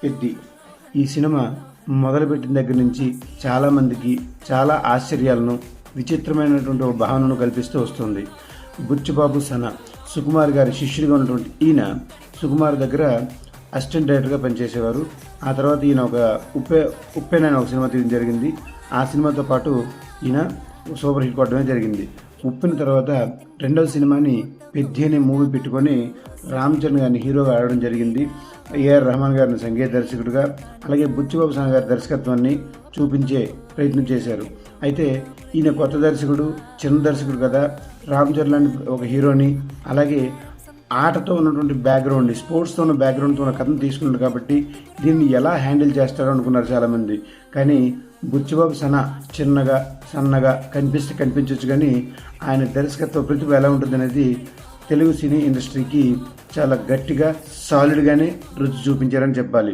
పెద్ది. ఈ సినిమా మొదలుపెట్టిన దగ్గర నుంచి చాలామందికి చాలా ఆశ్చర్యాలను, విచిత్రమైనటువంటి ఒక భావనను కల్పిస్తూ వస్తుంది. బుచ్చిబాబు సన సుకుమార్ గారి శిష్యుడిగా ఉన్నటువంటి ఈయన సుకుమార్ దగ్గర అసిస్టెంట్ డైరెక్టర్గా పనిచేసేవారు. ఆ తర్వాత ఈయన ఒక ఉప్పెన ఒక సినిమా తీయడం జరిగింది. ఆ సినిమాతో పాటు ఈయన సూపర్ హిట్ కొట్టడమే జరిగింది. ఉప్పిన తర్వాత రెండవ సినిమాని పెద్ది అనే మూవీ పెట్టుకొని రామ్ చరణ్ గారిని హీరోగా ఆడడం జరిగింది. ఏఆర్ రెహమాన్ గారిని సంగీత దర్శకుడిగా, అలాగే బుచ్చిబాబు సన గారి దర్శకత్వాన్ని చూపించే ప్రయత్నం చేశారు. అయితే ఈయన కొత్త దర్శకుడు, చిన్న దర్శకుడు కదా, రామ్ చరణ్ లాంటి ఒక హీరోని, అలాగే ఆటతో ఉన్నటువంటి బ్యాక్గ్రౌండ్ని, స్పోర్ట్స్తో ఉన్న బ్యాక్గ్రౌండ్తో ఉన్న కథను తీసుకున్నాడు కాబట్టి దీన్ని ఎలా హ్యాండిల్ చేస్తాడో అనుకున్నారు చాలామంది. కానీ బుచ్చిబాబు సన చిన్నగా సన్నగా కనిపించవచ్చు, కానీ ఆయన దర్శకత్వ ప్రతిభ ఎలా ఉంటుందనేది తెలుగు సినీ ఇండస్ట్రీకి చాలా గట్టిగా సాలిడ్గానే రుచి చూపించారని చెప్పాలి.